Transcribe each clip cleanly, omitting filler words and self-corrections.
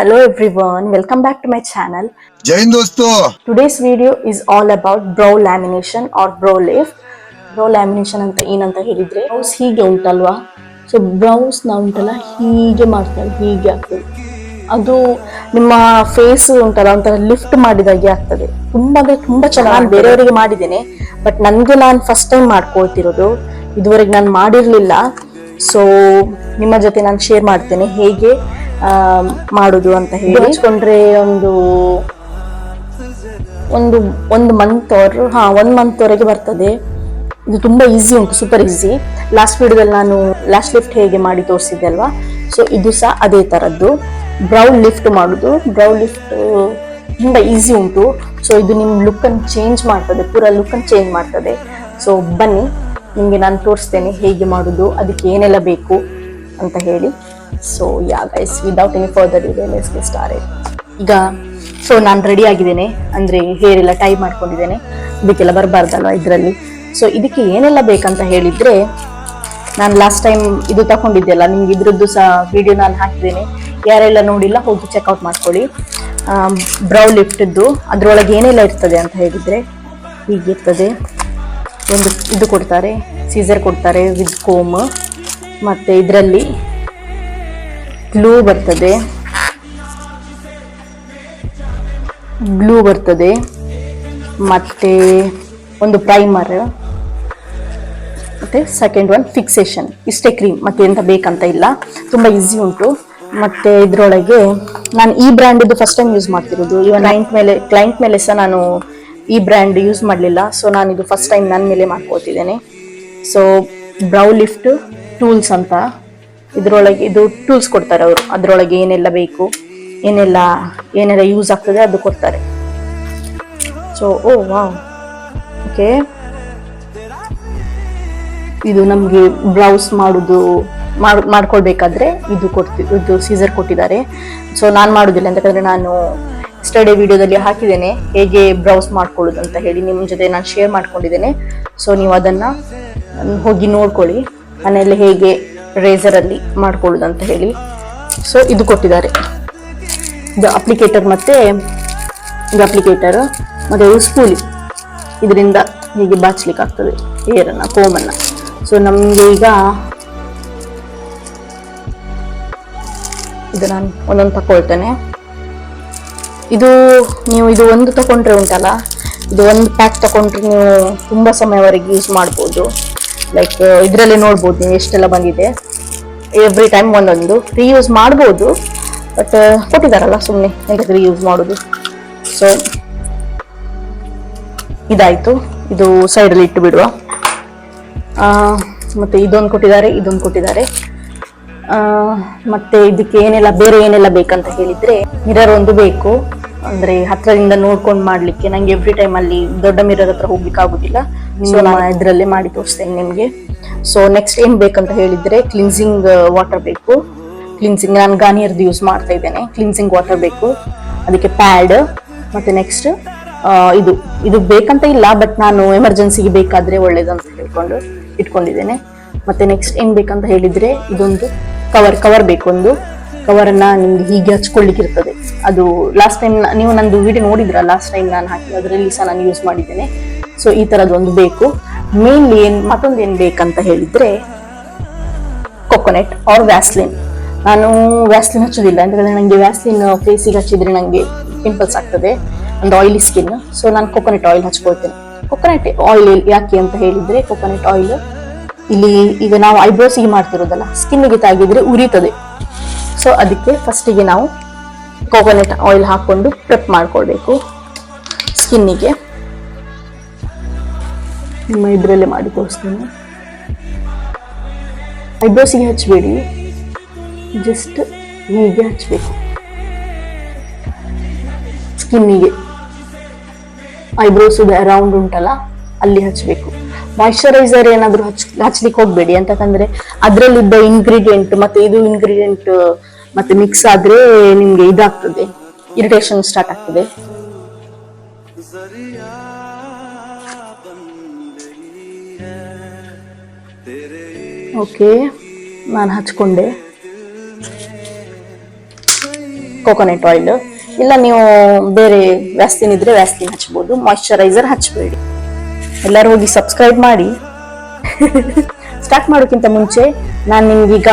Hello everyone, welcome back to my channel. जय हिंद दोस्तों. Today's video is all about brow lamination or brow lift. Brow lamination ಅಂತ ಏನಂತ ಹೇಳಿದ್ರೆ browse ಹೀಗೆ ಉಂಟಲ್ವಾ, ಸೊ ಬ್ರೌಸ್ ನ ಉಂಟಲ್ಲ ಹೀಗೆ ಮಾಡ್ತಾರೆ, ಹೀಗೆ ಆಗ್ತದೆ. ಅದು ನಿಮ್ಮ ಫೇಸ್ ಉಂಟಲ್ಲ ಒಂಥರ ಲಿಫ್ಟ್ ಮಾಡಿದಾಗೆ ಆಗ್ತದೆ. ತುಂಬಾ ಚೆನ್ನಾಗಿ ನಾನು ಬೇರೆಯವರಿಗೆ ಮಾಡಿದ್ದೇನೆ, ಬಟ್ ನನ್ಗೆ ನಾನು ಫಸ್ಟ್ ಟೈಮ್ ಮಾಡ್ಕೊಳ್ತಿರೋದು. ಇದುವರೆಗೆ ನಾನು ಮಾಡಿರ್ಲಿಲ್ಲ. ಸೊ ನಿಮ್ಮ ಜೊತೆ ನಾನು ಶೇರ್ ಮಾಡ್ತೇನೆ ಹೇಗೆ ಮಾಡುದು ಅಂತ ಹೇಳಿ. ಹಚ್ಕೊಂಡ್ರೆ ಒಂದು ಒಂದು ಒಂದು ಮಂತ್ ಒನ್ ಮಂತ್ ವರೆಗೆ ಬರ್ತದೆ. ಇದು ತುಂಬಾ ಈಸಿ ಉಂಟು, ಸೂಪರ್ ಈಸಿ. ಲಾಸ್ಟ್ ವಿಡಿಯೋದಲ್ಲಿ ನಾನು ಲ್ಯಾಶ್ ಲಿಫ್ಟ್ ಹೇಗೆ ಮಾಡಿ ತೋರಿಸಿದ್ದೆ ಅಲ್ವಾ, ಸೊ ಇದು ಸಹ ಅದೇ ತರದ್ದು. ಬ್ರೌ ಲಿಫ್ಟ್ ಮಾಡುದು, ಬ್ರೌ ಲಿಫ್ಟ್ ತುಂಬಾ ಈಸಿ ಉಂಟು. ಸೊ ಇದು ನಿಮ್ ಲುಕ್ ಅನ್ನು ಚೇಂಜ್ ಮಾಡ್ತದೆ, ಪೂರಾ ಲುಕ್ ಅನ್ನು ಚೇಂಜ್ ಮಾಡ್ತದೆ. ಸೊ ಬನ್ನಿ ನಿಮ್ಗೆ ನಾನು ತೋರಿಸ್ತೇನೆ ಹೇಗೆ ಮಾಡುದು, ಅದಕ್ಕೆ ಏನೆಲ್ಲ ಬೇಕು ಅಂತ ಹೇಳಿ. So yeah guys, without any further delay let's get started. ಈಗ ಸೊ ನಾನು ರೆಡಿ ಆಗಿದ್ದೇನೆ, ಅಂದ್ರೆ ಹೇರ್ ಎಲ್ಲ ಟೈ ಮಾಡ್ಕೊಂಡಿದ್ದೇನೆ. ಇದಕ್ಕೆಲ್ಲ ಬರಬಾರ್ದಲ್ವಾ ಇದರಲ್ಲಿ. ಸೊ ಇದಕ್ಕೆ ಏನೆಲ್ಲ ಬೇಕಂತ ಹೇಳಿದ್ರೆ, ನಾನು ಲಾಸ್ಟ್ ಟೈಮ್ ಇದು ತಗೊಂಡಿದ್ದೆಲ್ಲ, ನಿಮ್ಗೆ ಇದ್ರದ್ದು ಸಹ ವಿಡಿಯೋ ನಾನು ಹಾಕಿದ್ದೇನೆ. ಯಾರೆಲ್ಲ ನೋಡಿಲ್ಲ ಹೋಗಿ ಚೆಕ್ಔಟ್ ಮಾಡ್ಕೊಳ್ಳಿ. ಬ್ರೌ ಲಿಫ್ಟ್ದು ಅದ್ರೊಳಗೆ ಏನೆಲ್ಲ ಇರ್ತದೆ ಅಂತ ಹೇಳಿದ್ರೆ, ಹೀಗಿರ್ತದೆ. ಒಂದು ಇದು ಕೊಡ್ತಾರೆ, ಸೀಸರ್ ಕೊಡ್ತಾರೆ ವಿತ್ ಕೋಮ್, ಮತ್ತೆ ಇದರಲ್ಲಿ ಗ್ಲೂ ಬರ್ತದೆ, ಮತ್ತೆ ಒಂದು ಪ್ರೈಮರ್, ಮತ್ತೆ ಸೆಕೆಂಡ್ ಒನ್ ಫಿಕ್ಸೇಷನ್. ಇಷ್ಟೇ ಕ್ರೀಮ್, ಮತ್ತೆ ಎಂತ ಬೇಕಂತ ಇಲ್ಲ, ತುಂಬಾ ಈಸಿ ಉಂಟು. ಮತ್ತೆ ಇದ್ರೊಳಗೆ ನಾನು ಈ ಬ್ರ್ಯಾಂಡ್ ಇದು ಫಸ್ಟ್ ಟೈಮ್ ಯೂಸ್ ಮಾಡ್ತಿರೋದು. ಇವನ್ ಕ್ಲೈಂಟ್ ಮೇಲೆ ಸಹ ನಾನು ಈ ಬ್ರ್ಯಾಂಡ್ ಯೂಸ್ ಮಾಡಲಿಲ್ಲ. ಸೊ ನಾನು ಇದು ಫಸ್ಟ್ ಟೈಮ್ ನನ್ನ ಮೇಲೆ ಮಾಡ್ಕೊಳ್ತಿದ್ದೇನೆ. ಸೊ ಬ್ರೌ ಲಿಫ್ಟ್ ಟೂಲ್ಸ್ ಅಂತ ಇದ್ರೊಳಗೆ ಇದು ಟೂಲ್ಸ್ ಕೊಡ್ತಾರೆ ಅವರು. ಅದ್ರೊಳಗೆ ಏನೆಲ್ಲ ಬೇಕು, ಏನೆಲ್ಲ ಯೂಸ್ ಆಗ್ತದೆ ಅದು ಕೊಡ್ತಾರೆ. So wow, okay. ಇದು ನಮ್ಗೆ ಬ್ಲೌಸ್ ಮಾಡ್ಕೊಳ್ಬೇಕಾದ್ರೆ ಇದು ಸೀಸರ್ ಕೊಟ್ಟಿದ್ದಾರೆ. ಸೊ ನಾನು ಮಾಡುದಿಲ್ಲ, ಯಾಕಂದ್ರೆ ನಾನು ಸ್ಟಡಿ ವಿಡಿಯೋದಲ್ಲಿ ಹಾಕಿದ್ದೇನೆ ಹೇಗೆ ಬ್ರೌಸ್ ಮಾಡ್ಕೊಳ್ಳೋದು ಅಂತ ಹೇಳಿ, ನಿಮ್ಮ ಜೊತೆ ನಾನು ಶೇರ್ ಮಾಡ್ಕೊಂಡಿದ್ದೇನೆ. ಸೊ ನೀವು ಅದನ್ನ ಹೋಗಿ ನೋಡ್ಕೊಳ್ಳಿ, ಮನೆಯಲ್ಲಿ ಹೇಗೆ ರೇಸರ್ ಅಲ್ಲಿ ಮಾಡ್ಕೊಳ್ಳೋದು ಅಂತ ಹೇಳಿ. ಸೊ ಇದು ಕೊಟ್ಟಿದ್ದಾರೆ, ಇದು ಅಪ್ಲಿಕೇಟರ್ ಮತ್ತೆ ಸ್ಪೂಲಿ. ಇದರಿಂದ ಹೀಗೆ ಬಾಚ್ಲಿಕ್ಕೆ ಆಗ್ತದೆ ಹೇರನ್ನ, ಕೋಮನ್ನ. ಸೊ ನಮ್ಗೆ ಈಗ ಇದು ನಾನು ಒಂದೊಂದು ತಕೊಳ್ತೇನೆ. ನೀವು ಇದು ಒಂದು ತಕೊಂಡ್ರೆ ಉಂಟಲ್ಲ, ಇದು ಒಂದು ಪ್ಯಾಕ್ ತಕೊಂಡ್ರೆ ನೀವು ತುಂಬಾ ಸಮಯವರೆಗೆ ಯೂಸ್ ಮಾಡ್ಬೋದು. ಲೈಕ್ ಇದರಲ್ಲಿ ನೋಡ್ಬೋದು ನೀವು ಎಷ್ಟೆಲ್ಲ ಬಂದಿದೆ. ಎವ್ರಿ ಟೈಮ್ ಒಂದೊಂದು ರೀಯೂಸ್ ಮಾಡ್ಬೋದು, ಬಟ್ ಕೊಟ್ಟಿದಾರಲ್ಲ ಸುಮ್ಮನೆ ಎಂತಕ್ಕೆ ರೀಯೂಸ್ ಮಾಡೋದು. ಸೊ ಇದಾಯ್ತು, ಇದು ಸೈಡಲ್ಲಿ ಇಟ್ಟು ಬಿಡುವ. ಮತ್ತೆ ಇದೊಂದು ಕೊಟ್ಟಿದ್ದಾರೆ. ಮತ್ತೆ ಇದಕ್ಕೆ ಬೇರೆ ಏನೆಲ್ಲ ಬೇಕಂತ ಹೇಳಿದ್ರೆ, ಮಿರರ್ ಒಂದು ಬೇಕು, ಅಂದ್ರೆ ಹತ್ರದಿಂದ ನೋಡ್ಕೊಂಡು ಮಾಡ್ಲಿಕ್ಕೆ. ನಂಗೆ ಎವ್ರಿ ಟೈಮ್ ಅಲ್ಲಿ ದೊಡ್ಡ ಮಿರರ್ ಹತ್ರ ಹೋಗ್ಲಿಕ್ಕೆ ಆಗುದಿಲ್ಲ. ಸೊ ನಾನು ಇದ್ರಲ್ಲೇ ಮಾಡಿ ತೋರಿಸ್ತೇನೆ ನಿಮ್ಗೆ. ಸೊ ನೆಕ್ಸ್ಟ್ ಏನ್ ಬೇಕಂತ ಹೇಳಿದ್ರೆ, ಕ್ಲಿನ್ಸಿಂಗ್ ವಾಟರ್ ಬೇಕು. ನಾನು ಗಾರ್ನಿಯರ್ದು ಯೂಸ್ ಮಾಡ್ತಾ ಇದ್ದೇನೆ. ಕ್ಲಿನ್ಸಿಂಗ್ ವಾಟರ್ ಬೇಕು, ಅದಕ್ಕೆ ಪ್ಯಾಡ್, ಮತ್ತೆ ನೆಕ್ಸ್ಟ್ ಇದು ಬೇಕಂತ ಇಲ್ಲ, ಬಟ್ ನಾನು ಎಮರ್ಜೆನ್ಸಿಗೆ ಬೇಕಾದ್ರೆ ಒಳ್ಳೇದಂತ ಹೇಳ್ಕೊಂಡು ಇಟ್ಕೊಂಡಿದ್ದೇನೆ. ಮತ್ತೆ ನೆಕ್ಸ್ಟ್ ಏನ್ ಬೇಕಂತ ಹೇಳಿದ್ರೆ, ಇದೊಂದು ಕವರ್ ಬೇಕು. ಒಂದು ಕವರನ್ನ ನಿಮ್ಗೆ ಹೀಗೆ ಹಚ್ಕೊಳ್ಳಿಕ್ಕೆ ಇರ್ತದೆ. ಅದು ಲಾಸ್ಟ್ ಟೈಮ್ ನೀವು ನಂದು ವಿಡಿಯೋ ನೋಡಿದ್ರ, ಲಾಸ್ಟ್ ಟೈಮ್ ನಾನು ಹಾಕಿ ಅದರಲ್ಲಿ ಸಹ ನಾನು ಯೂಸ್ ಮಾಡಿದ್ದೇನೆ. ಸೊ ಈ ತರದ್ದು ಒಂದು ಬೇಕು. ಮೇನ್ಲಿ ಮತ್ತೊಂದು ಏನ್ ಬೇಕಂತ ಹೇಳಿದ್ರೆ, ಕೊಕೊನೆಟ್ ಆರ್ ವ್ಯಾಸ್ಲಿನ್. ನಾನು ವ್ಯಾಸ್ಲಿನ್ ಹಚ್ಚೋದಿಲ್ಲ, ಯಾಕಂದ್ರೆ ನಂಗೆ ವ್ಯಾಸ್ಲಿನ್ ಫೇಸಿಗೆ ಹಚ್ಚಿದ್ರೆ ನಂಗೆ ಪಿಂಪಲ್ಸ್ ಆಗ್ತದೆ, ಒಂದು ಆಯಿಲಿ ಸ್ಕಿನ್. ಸೊ ನಾನು ಕೊಕೊನೆಟ್ ಆಯಿಲ್ ಹಚ್ಕೊಳ್ತೇನೆ. ಕೊಕೊನೆಟ್ ಆಯಿಲ್ ಯಾಕೆ ಅಂತ ಹೇಳಿದ್ರೆ, ಕೊಕೊನೆಟ್ ಆಯಿಲ್ ಇಲ್ಲಿ ಈಗ ನಾವು ಐಬ್ರೋಸಿಗೆ ಮಾಡ್ತಿರೋದಲ್ಲ, ಸ್ಕಿನ್ನಿಗೆ ತಾಗಿದ್ರೆ ಉರಿತದೆ. ಸೊ ಅದಕ್ಕೆ ಫಸ್ಟಿಗೆ ನಾವು ಕೋಕೋನಟ್ ಆಯಿಲ್ ಹಾಕೊಂಡು ಪ್ರೆಪ್ ಮಾಡ್ಕೊಳ್ಬೇಕು ಸ್ಕಿನ್ನಿಗೆ. ನಿಮ್ಮ ಇದ್ರಲ್ಲೇ ಮಾಡಿ ತೋರಿಸ್ತೇನೆ. ಐಬ್ರೋಸಿಗೆ ಹಚ್ಚಬೇಡಿ, ಜಸ್ಟ್ ಹೀಗೆ ಹಚ್ಚಬೇಕು ಸ್ಕಿನ್ನಿಗೆ. ಐಬ್ರೋಸ್ ಅರೌಂಡ್ ಉಂಟಲ್ಲ ಅಲ್ಲಿ ಹಚ್ಚಬೇಕು. ಮಾಯಿಶ್ಚರೈಸರ್ ಏನಾದ್ರು ಹಚ್ಲಿಕ್ಕೆ ಹೋಗ್ಬೇಡಿ, ಅಂತಂದ್ರೆ ಅದ್ರಲ್ಲಿದ್ದ ಇಂಗ್ರೀಡಿಯೆಂಟ್ ಮತ್ತೆ ಇದು ಇಂಗ್ರೀಡಿಯೆಂಟ್ ಮತ್ತೆ ಮಿಕ್ಸ್ ಆದ್ರೆ ನಿಮ್ಗೆ ಇದಾಗ್ತದೆ, ಇರಿಟೇಷನ್ ಸ್ಟಾರ್ಟ್ ಆಗ್ತದೆ. ಓಕೆ, ನಾನು ಹಚ್ಕೊಂಡೆ. Coconut oil. ಇಲ್ಲ ನೀವು ಬೇರೆ ವ್ಯಾಸ್ಲಿನ್ ಇದ್ರೆ ವ್ಯಾಸ್ಲಿನ್ ಹಚ್ಬೋದು, ಮಾಯಿಶ್ಚರೈಸರ್ ಹಚ್ಚಬೇಡಿ. ಎಲ್ಲರೂ ಹೋಗಿ ಸಬ್ಸ್ಕ್ರೈಬ್ ಮಾಡಿ. ಸ್ಟಾರ್ಟ್ ಮಾಡೋಕ್ಕಿಂತ ಮುಂಚೆ ನಾನು ನಿಮ್ಗೀಗ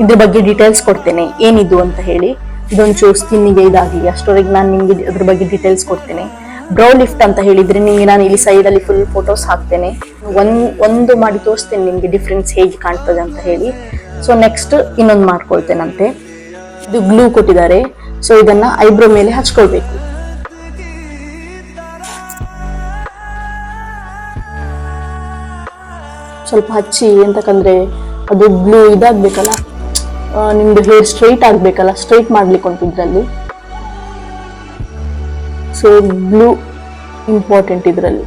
ಇದ್ರ ಬಗ್ಗೆ ಡೀಟೇಲ್ಸ್ ಕೊಡ್ತೇನೆ, ಏನಿದು ಅಂತ ಹೇಳಿ. ಇದೊಂಚೂರು ಸ್ಕಿನ್ನಿಗೆ ಇದಾಗಲಿ ಅಷ್ಟೊರೆಗೆ ನಾನು ನಿಮ್ಗೆ ಅದ್ರ ಬಗ್ಗೆ ಡೀಟೇಲ್ಸ್ ಕೊಡ್ತೇನೆ. ಬ್ರೌ ಲಿಫ್ಟ್ ಅಂತ ಹೇಳಿದ್ರೆ ನಿಮಗೆ ನಾನು ಇಲ್ಲಿ ಸೈಡಲ್ಲಿ ಫುಲ್ ಫೋಟೋಸ್ ಹಾಕ್ತೇನೆ. ಒಂದು ಮಾಡಿ ತೋರಿಸ್ತೇನೆ ನಿಮಗೆ ಡಿಫ್ರೆನ್ಸ್ ಹೇಗೆ ಕಾಣ್ತದೆ ಅಂತ ಹೇಳಿ. ಸೊ ನೆಕ್ಸ್ಟ್ ಇನ್ನೊಂದು ಮಾಡ್ಕೊಳ್ತೇನಂತೆ. ಇದು ಗ್ಲೂ ಕೊಟ್ಟಿದ್ದಾರೆ, ಸೊ ಇದನ್ನ ಐಬ್ರೋ ಮೇಲೆ ಹಚ್ಕೊಳ್ಬೇಕು. ಸ್ವಲ್ಪ ಹಚ್ಚಿ, ಎಂತಕಂದ್ರೆ ಅದು ಗ್ಲೂ ಇದಾಗ್ಬೇಕಲ್ಲ, ನಿಮ್ದು ಹೇರ್ ಸ್ಟ್ರೈಟ್ ಆಗ್ಬೇಕಲ್ಲ, ಸ್ಟ್ರೈಟ್ ಮಾಡ್ಲಿಕ್ಕೆ ಉಂಟು ಇದ್ರಲ್ಲಿ. ಸೊ ಗ್ಲೂ ಇಂಪಾರ್ಟೆಂಟ್ ಇದರಲ್ಲಿ.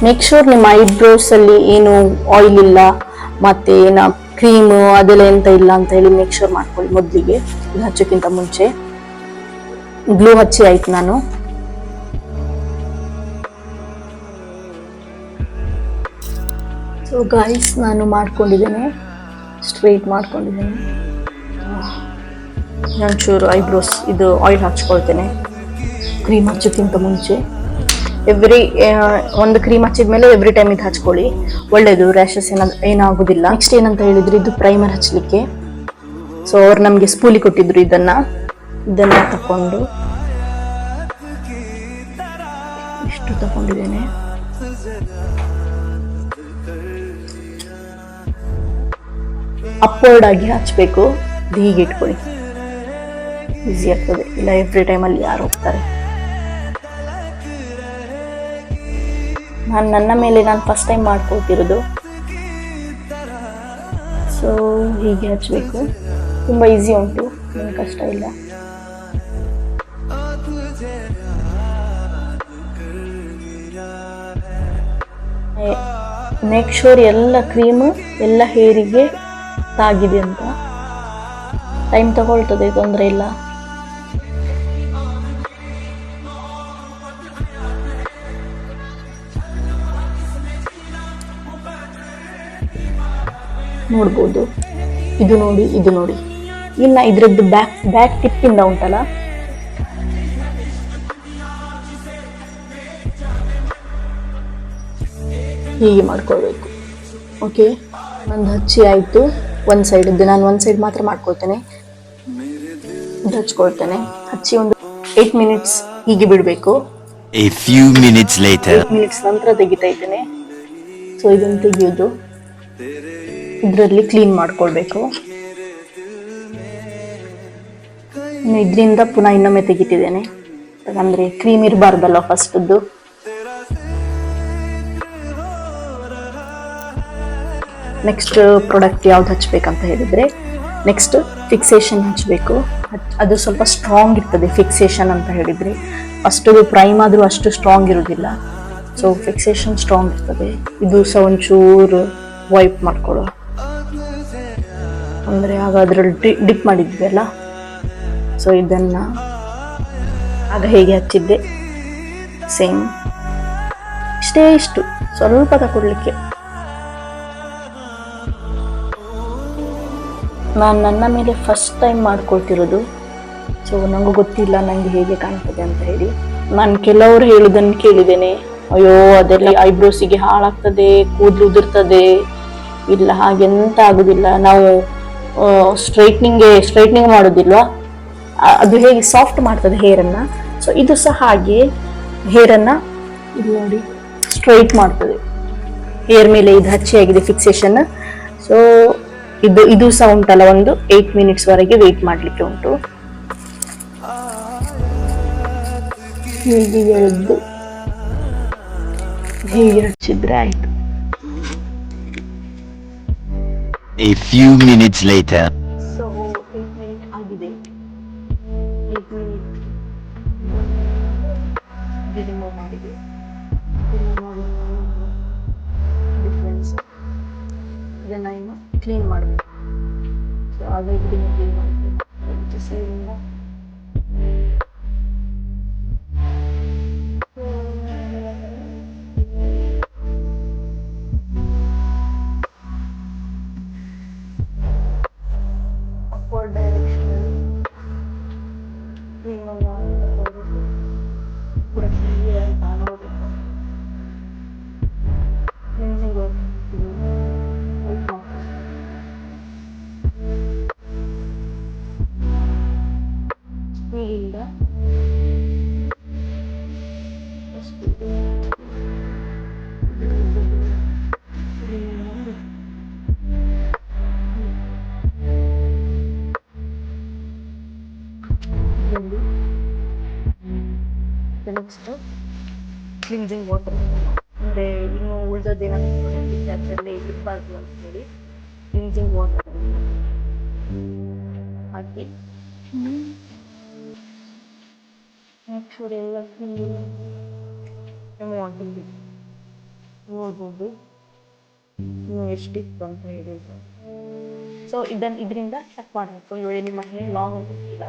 ಮೇಕ್ ಶೂರ್ ನಿಮ್ಮ ಐಬ್ರೋಸ್ ಅಲ್ಲಿ ಏನು ಆಯಿಲ್ ಇಲ್ಲ, ಮತ್ತೆ ಏನ ಕ್ರೀಮ್ ಅದೆಲ್ಲ ಎಂತ ಇಲ್ಲ ಅಂತ ಹೇಳಿ ಮೇಕ್ ಶೂರ್ ಮಾಡ್ಕೊಳ್ಳಿ ಮೊದಲಿಗೆ, ಇದು ಹಚ್ಚೋಕ್ಕಿಂತ ಮುಂಚೆ. ಗ್ಲೂ ಹಚ್ಚಿ ಆಯ್ತು ನಾನು. ಸೊ ಗಾಯ್ಸ್, ನಾನು ಮಾಡ್ಕೊಂಡಿದ್ದೇನೆ, ಸ್ಟ್ರೈಟ್ ಮಾಡ್ಕೊಂಡಿದ್ದೇನೆ. ಒಂಚೂರು ಐಬ್ರೋಸ್ ಇದು ಆಯಿಲ್ ಹಚ್ಕೊಳ್ತೇನೆ ಕ್ರೀಮ್ ಹಚ್ಚೋಕ್ಕಿಂತ ಮುಂಚೆ. ಒಂದು ಕ್ರೀಮ್ ಹಚ್ಚಿದ್ಮೇಲೆ ಎವ್ರಿ ಟೈಮ್ ಇದು ಹಚ್ಕೊಳ್ಳಿ, ಒಳ್ಳೇದು. ರ್ಯಾಷಸ್ ಏನಾಗೋದಿಲ್ಲ. ನೆಕ್ಸ್ಟ್ ಏನಂತ ಹೇಳಿದ್ರೆ, ಇದು ಪ್ರೈಮರ್ ಹಚ್ಚಲಿಕ್ಕೆ. ಸೊ ಅವ್ರು ನಮಗೆ ಸ್ಪೂಲಿ ಕೊಟ್ಟಿದ್ರು, ಇದನ್ನ ತಕೊಂಡು ಇಷ್ಟು ತಕೊಂಡಿದ್ದೇನೆ. ಅಪ್ವರ್ಡ್ ಆಗಿ ಹಚ್ಚಬೇಕು, ಹೀಗೆ ಇಟ್ಕೊಳ್ಳಿ, ಈಸಿ ಆಗ್ತದೆ. ಇಲ್ಲ ಎವ್ರಿ ಟೈಮಲ್ಲಿ ಯಾರು ಹೋಗ್ತಾರೆ. ನನ್ನ ಮೇಲೆ ನಾನು ಫಸ್ಟ್ ಟೈಮ್ ಮಾಡ್ಕೊಳ್ತಿರೋದು. ಸೊ ಹೀಗೆ ಹಚ್ಚಬೇಕು, ತುಂಬ ಈಸಿ ಉಂಟು, ಏನು ಕಷ್ಟ ಇಲ್ಲ. ಮೇಕ್ ಶೂರ್ ಎಲ್ಲ ಕ್ರೀಮು ಎಲ್ಲ ಹೇರಿಗೆ ತಾಗಿದೆ ಅಂತ. ಟೈಮ್ ತಗೊಳ್ತದೆ, ತೊಂದರೆ ಇಲ್ಲ. ನೋಡ್ಬೋದು, ಇದು ನೋಡಿ. ಇನ್ನು ಇದ್ರದ್ದು ಬ್ಯಾಕ್ ಟಿಪ್ಪಿಂದ ಉಂಟಲ್ಲ, ಹೀಗೆ ಮಾಡ್ಕೊಳ್ಬೇಕು. ಓಕೆ, ನಂದು ಹಚ್ಚಿ ಆಯಿತು. ಒಂದು ಸೈಡದ್ದು ನಾನು ಒಂದು ಸೈಡ್ ಮಾತ್ರ ಮಾಡ್ಕೊಳ್ತೇನೆ, ಇದು ಹಚ್ಕೊಳ್ತೇನೆ. ಹಚ್ಚಿ ಒಂದು 8 ಮಿನಿಟ್ಸ್ ಹೀಗೆ ಬಿಡಬೇಕು. 8 ಮಿನಿಟ್ಸ್ ನಂತರ ತೆಗಿತಾ ಇದ್ದೇನೆ. ಸೊ ಇದನ್ನು ತೆಗಿಯೋದು, ಇದರಲ್ಲಿ ಕ್ಲೀನ್ ಮಾಡ್ಕೊಳ್ಬೇಕು. ಇನ್ನು ಇದರಿಂದ ಪುನಃ ಇನ್ನೊಮ್ಮೆ ತೆಗಿತಿದ್ದೇನೆ, ಅಂದರೆ ಕ್ರೀಮ್ ಇರಬಾರ್ದಲ್ಲ ಫಸ್ಟದ್ದು. ನೆಕ್ಸ್ಟ್ ಪ್ರಾಡಕ್ಟ್ ಯಾವ್ದು ಹಚ್ಬೇಕಂತ ಹೇಳಿದ್ರೆ, ನೆಕ್ಸ್ಟ್ ಫಿಕ್ಸೇಷನ್ ಹಚ್ಚಬೇಕು. ಅದು ಸ್ವಲ್ಪ ಸ್ಟ್ರಾಂಗ್ ಇರ್ತದೆ ಫಿಕ್ಸೇಷನ್ ಅಂತ ಹೇಳಿದ್ರೆ. ಫಸ್ಟ್ ಪ್ರೈಮ್ ಆದರೂ ಅಷ್ಟು ಸ್ಟ್ರಾಂಗ್ ಇರೋದಿಲ್ಲ, ಸೊ ಫಿಕ್ಸೇಷನ್ ಸ್ಟ್ರಾಂಗ್ ಇರ್ತದೆ. ಇದು ಸಹ ಒಂಚೂರು ವೈಪ್ ಮಾಡ್ಕೊಳ್ಳುವ, ಅಂದರೆ ಆಗ ಅದರಲ್ಲಿ ಡಿಪ್ ಮಾಡಿದ್ವಿ ಅಲ್ಲ, ಸೊ ಇದನ್ನು ಆಗ ಹೇಗೆ ಹಚ್ಚಿದ್ದೆ ಸೇಮ್ ಇಷ್ಟು ಸ್ವಲ್ಪ ತಗೊಳ್ಳಿಕ್ಕೆ. ನಾನು ನನ್ನ ಮೇಲೆ ಫಸ್ಟ್ ಟೈಮ್ ಮಾಡ್ಕೊಳ್ತಿರೋದು, ಸೊ ನನಗೂ ಗೊತ್ತಿಲ್ಲ ನನಗೆ ಹೇಗೆ ಕಾಣ್ತದೆ ಅಂತ ಹೇಳಿ. ನಾನು ಕೆಲವರು ಹೇಳೋದನ್ನು ಕೇಳಿದ್ದೇನೆ, ಅಯ್ಯೋ ಅದೆಲ್ಲ ಐಬ್ರೋಸಿಗೆ ಹಾಳಾಗ್ತದೆ, ಕೂದಲು ಉದುರ್ತದೆ. ಇಲ್ಲ, ಹಾಗೆಂತ ಆಗೋದಿಲ್ಲ. ನಾವು ಸ್ಟ್ರೈಟ್ನಿಂಗ್ ಮಾಡೋದಿಲ್ವಾ, ಅದು ಹೇಗೆ ಸಾಫ್ಟ್ ಮಾಡ್ತದೆ ಹೇರನ್ನು. ಸೊ ಇದು ಸಹ ಹಾಗೆ ಹೇರನ್ನು ಇದು ನೋಡಿ ಸ್ಟ್ರೈಟ್ ಮಾಡ್ತದೆ. ಹೇರ್ ಮೇಲೆ ಇದು ಹಚ್ಚಿ ಆಗಿದೆ ಫಿಕ್ಸೇಷನ್. ಸೊ ಇದು ಸಹ ಉಂಟಲ್ಲ, ಒಂದು 8 ಮಿನಿಟ್ಸ್ ವರೆಗೆ ವೇಟ್ ಮಾಡಲಿಕ್ಕೆ ಉಂಟು. ಹೀಗೆ ಎಳೆದು ಹೀಗೆ ಹಚ್ಚಿದ್ರೆ ಆಯ್ತು. A few minutes later. So 8 minute ಆಗಿದೆ. 8 ಮಿನಿಟ್ ರಿಮೂವ್ ಮಾಡಿದೆ. ಡಿಫ್ರೆನ್ಸ್ ಇದನ್ನು ಇನ್ನು ಕ್ಲೀನ್ ಮಾಡಬೇಕು. ಸೊ ಆಗ ಇದನ್ನು ಕ್ಲೀನ್ ಮಾಡಬೇಕು ಸೈಡಿಂದ. ಇದೊಂದು ನೆಕ್ಸ್ಟ್ ಕ್ಲಿನ್ಸಿಂಗ್ ವಾಟರ್, ಅಂದರೆ ಇನ್ನು ಉಳಿದೋದೇನಾದ್ರು ಅದರಲ್ಲಿ ಇರಬಾರ್ದು ಅಂತೇಳಿ ಕ್ಲಿನ್ಸಿಂಗ್ ವಾಟರ್ ಹಾಕಿ ಮೇಕ್ ಶೂರ್ ಎಲ್ಲ ರಿಮೂವ್ ಆಗಿದ್ದು ನೋಡ್ಬೋದು ನೀವು ಎಷ್ಟಿತ್ತು ಅಂತ ಹೇಳಿದ್ರು. ಸೊ ಇದರಿಂದ ಚೆಕ್ ಮಾಡಬೇಕು ಇವಾಗ ನಿಮ್ಮ ಹೇರ್ ಲಾಂಗ್ ಇಲ್ಲ.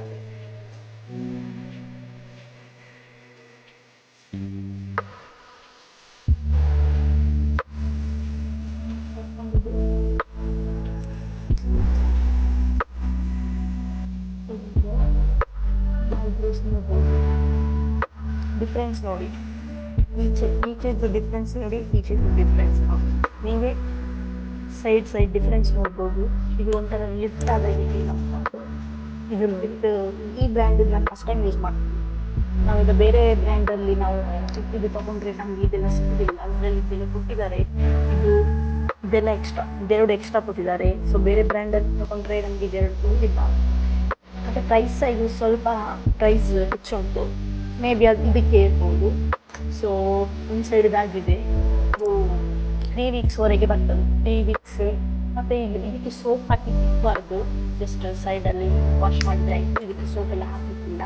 ಡಿಫ್ರೆನ್ಸ್ ನೋಡಿ, ಈಚೆದು ಡಿಫ್ರೆನ್ಸ್ ನೋಡಿ, ಈಚೆದು ಡಿಫ್ರೆನ್ಸ್ ನೋಡಿ, ನೀವೇ ಸೈಡ್ ಡಿಫ್ರೆನ್ಸ್ ನೋಡ್ಬೋದು. ಇದು ಒಂಥರ ಲಿಫ್ಟ್ ಆದಾಗಿ ಇದು ವಿತ್ ಈ ಬ್ರ್ಯಾಂಡ್ ನಾನು ಫಸ್ಟ್ ಟೈಮ್ ಯೂಸ್ ಮಾಡ್ತೀನಿ. ನಾವೀಗ ಬೇರೆ ಬ್ರ್ಯಾಂಡಲ್ಲಿ ನಾವು ಇದು ತೊಗೊಂಡ್ರೆ ನಮ್ಗೆ ಇದೆಲ್ಲ ಸಿಗೋದಿಲ್ಲ, ಅದರಲ್ಲಿ ಇದೆಲ್ಲ ಕೊಟ್ಟಿದ್ದಾರೆ, ಇದೆಲ್ಲ ಇದೆರಡು ಎಕ್ಸ್ಟ್ರಾ ಕೊಟ್ಟಿದ್ದಾರೆ. ಸೊ ಬೇರೆ ಬ್ರ್ಯಾಂಡಲ್ಲಿ ತೊಗೊಂಡ್ರೆ ನಮಗೆ ಇದೆರಡು ಕೊಟ್ಟಿಲ್ಲ. ಮತ್ತು ಪ್ರೈಸ್ ಇದು ಸ್ವಲ್ಪ ಪ್ರೈಸ್ ಹೆಚ್ಚು ಉಂಟು, ಮೇ ಬಿ ಅದು ಇದಕ್ಕೆ ಇರ್ಬೋದು. ಸೊ ಒಂದು ಸೈಡ್ ಇದಾಗಿದೆ, ಇದು 3 ವೀಕ್ಸ್ವರೆಗೆ ಬರ್ತದೆ. 3 ವೀಕ್ಸ್. ಮತ್ತು ಇದಕ್ಕೆ ಸೋಪ್ ಹಾಕಿ ತಿಕ್ಕಬಾರ್ದು, ಜಸ್ಟ್ ಸೈಡಲ್ಲಿ ವಾಶ್ ಮಾಡಿದ್ರೆ ಆಯಿತು. ಇದಕ್ಕೆ ಸೋಪ್ ಎಲ್ಲ ಹಾಕಲಿಕ್ಕಿಲ್ಲ.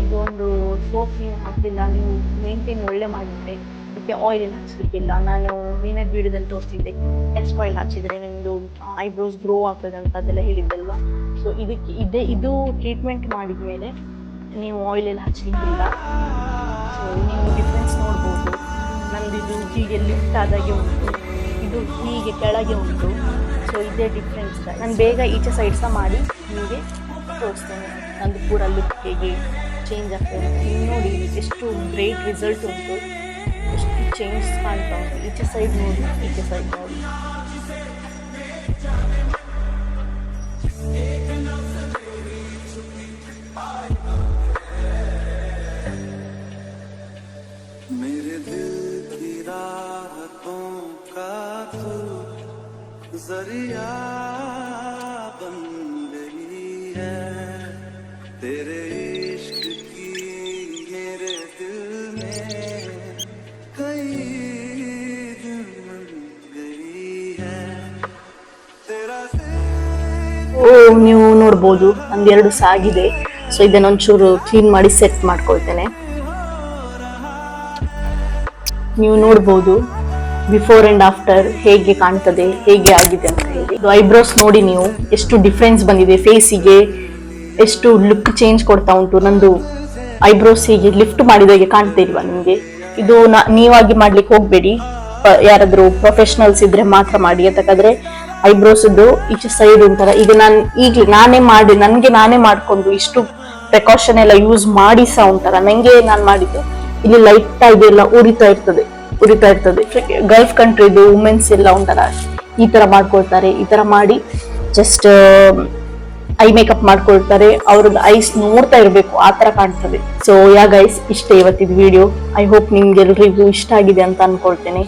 ಇದೊಂದು ಸೋಪ್ ನೀವು ಹಾಕಲಿಲ್ಲ, ನೀವು ಮೇಂಟೈನ್ ಒಳ್ಳೆ ಮಾಡಿದರೆ ಇದಕ್ಕೆ ಆಯಿಲ್ ಹಚ್ಚಲಿಕ್ಕಿಲ್ಲ. ನಾನು ಏನಾದ್ರು ವಿಡಿಯೋದಲ್ಲಿ ತೋರಿಸಿದ್ದೆ, ಎಕ್ಸ್ ಆಯಿಲ್ ಹಚ್ಚಿದರೆ ನಿಮ್ಮದು ಐಬ್ರೋಸ್ ಗ್ರೋ ಆಗ್ತದೆ ಅಂತ ಅದೆಲ್ಲ ಹೇಳಿದ್ದಲ್ವ. ಸೊ ಇದು ಟ್ರೀಟ್ಮೆಂಟ್ ಮಾಡಿದ ಮೇಲೆ ನೀವು ಆಯಿಲೆಲ್ಲ ಹಚ್ಚಲಿಕ್ಕಿಲ್ಲ. ಸೊ ನೀವು ಡಿಫ್ರೆನ್ಸ್ ನೋಡ್ಬೋದು. ನಮ್ಮದು ಇದು ಹೀಗೆ ಲಿಫ್ಟ್ ಆದಾಗೆ ಉಂಟು, ಇದು ಹೀಗೆ ಕೆಳಗೆ ಉಂಟು. ಸೊ ಇದೇ ಡಿಫ್ರೆನ್ಸ್. ನಾನು ಬೇಗ ಈಚೆ ಸೈಡ್ ಸಹ ಮಾಡಿ ನಿಮಗೆ ತೋರಿಸ್ತೇನೆ ನಂದು ಪೂರ ಲುಕ್ ಹೇಗೆ ಚೇಂಜ್ ಆಗ್ತದೆ. ನೀವು ನೋಡಿ ಎಷ್ಟು ಗ್ರೇಟ್ ರಿಸಲ್ಟ್ ಉಂಟು, ಎಷ್ಟು ಚೇಂಜ್ ಕಾಣ್ತಾ ಉಂಟು. ಈಚೆ ಸೈಡ್ ನೋಡಿ, ಈಚೆ ಸೈಡ್ ನೋಡಿ. मेरे दिल की राहतों का तू जरिया बन गई है, तेरे इश्क की मेरे दिल में कई दिन बन गई है, तेरा ನೀವು ನೋಡ್ಬೋದು ಒಂದೆರಡು ಸಾಗಿದೆ. ಸೊ ಇದನ್ನೊಂಚೂರು ಕ್ಲೀನ್ ಮಾಡಿ ಸೆಟ್ ಮಾಡ್ಕೊಳ್ತೇನೆ. ನೀವು ನೋಡ್ಬೋದು ಬಿಫೋರ್ ಆ್ಯಂಡ್ ಆಫ್ಟರ್ ಹೇಗೆ ಕಾಣ್ತದೆ, ಹೇಗೆ ಆಗಿದೆ ಅಂತ ಹೇಳಿ. ಇದು ಐಬ್ರೋಸ್ ನೋಡಿ ನೀವು ಎಷ್ಟು ಡಿಫ್ರೆನ್ಸ್ ಬಂದಿದೆ, ಫೇಸಿಗೆ ಎಷ್ಟು ಲುಕ್ ಚೇಂಜ್ ಕೊಡ್ತಾ ಉಂಟು. ನಂದು ಐಬ್ರೋಸ್ ಹೀಗೆ ಲಿಫ್ಟ್ ಮಾಡಿದಾಗೆ ಕಾಣ್ತಾ ಇಲ್ವಾ ನಿಮಗೆ? ಇದು ನೀವಾಗಿ ಮಾಡ್ಲಿಕ್ಕೆ ಹೋಗ್ಬೇಡಿ, ಯಾರಾದ್ರೂ ಪ್ರೊಫೆಷನಲ್ಸ್ ಇದ್ರೆ ಮಾತ್ರ ಮಾಡಿ. ಯಾಕಂದ್ರೆ ಐಬ್ರೋಸ್ದು ಈಚೆ ಸೈಡ್ ಉಂಟಲ್ಲ, ಈಗ ನನಗೆ ನಾನೇ ಮಾಡ್ಕೊಂಡು ಇಷ್ಟು ಪ್ರಿಕಾಷನ್ ಎಲ್ಲ ಯೂಸ್ ಮಾಡಿ ಸಹ ಉಂಟಲ್ಲ, ನಂಗೆ ನಾನು ಮಾಡಿದ್ದು ಇಲ್ಲಿ ಲೈಟ್ ಆಗಿ ಎಲ್ಲ ಉರಿತಾ ಇರ್ತದೆ. ಗಲ್ಫ್ ಕಂಟ್ರಿದು ವುಮೆನ್ಸ್ ಎಲ್ಲ ಉಂಟಲ್ಲ, ಈ ತರ ಮಾಡ್ಕೊಳ್ತಾರೆ. ಈ ತರ ಮಾಡಿ ಜಸ್ಟ್ ಐ ಮೇಕಪ್ ಮಾಡ್ಕೊಳ್ತಾರೆ. ಅವ್ರದ್ದು ಐಸ್ ನೋಡ್ತಾ ಇರ್ಬೇಕು, ಆ ತರ ಕಾಣ್ತದೆ. ಸೊ ಗೈಸ್, ಇಷ್ಟೇ ಇವತ್ತಿದ ವಿಡಿಯೋ. ಐ ಹೋಪ್ ನಿಮ್ಗೆಲ್ರಿಗೂ ಇಷ್ಟ ಆಗಿದೆ ಅಂತ ಅನ್ಕೊಳ್ತೇನೆ.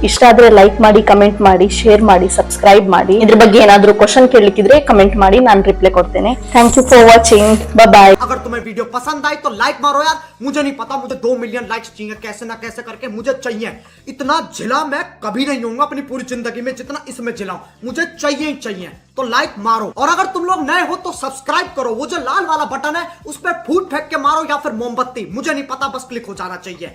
ಇಷ್ಟ ಆದ್ರೆ ಲೈಕ್ ಮಾಡಿ, ಕಮೆಂಟ್ ಮಾಡಿ, ಶೇರ್ ಮಾಡಿ, ಸಬ್ಸ್ಕ್ರೈಬ್ ಮಾಡಿ. ಇದ್ರ ಬಗ್ಗೆ ಏನಾದ್ರೂ ಕ್ವಶನ್ ಕೇಳಲಿಕ್ಕಿದ್ರೆ ಕಮೆಂಟ್ ಮಾಡಿ, ನಾನು ರಿಪ್ಲೈ ಕೊಡ್ತೇನೆ. ಥ್ಯಾಂಕ್ ಯು ಫಾರ್ ವಾಚಿಂಗ್, ಬಾಯ್. अगर तुम्हें वीडियो पसंद आई तो लाइक मारो यार, मुझे नहीं पता, मुझे 2 मिलियन लाइक्स चाहिए, कैसे ना कैसे करके मुझे चाहिए। इतना झिला मैं कभी नहीं होऊंगा अपनी पूरी जिंदगी में जितना इसमें झिलाऊं, मुझे चाहिए ही चाहिए। तो लाइक मारो, और अगर तुम लोग नए हो तो सब्सक्राइब करो, वो जो लाल वाला बटन है उस पर फूट फेंक के मारो या फिर मोमबत्ती, मुझे नहीं पता, बस क्लिक हो जाना चाहिए।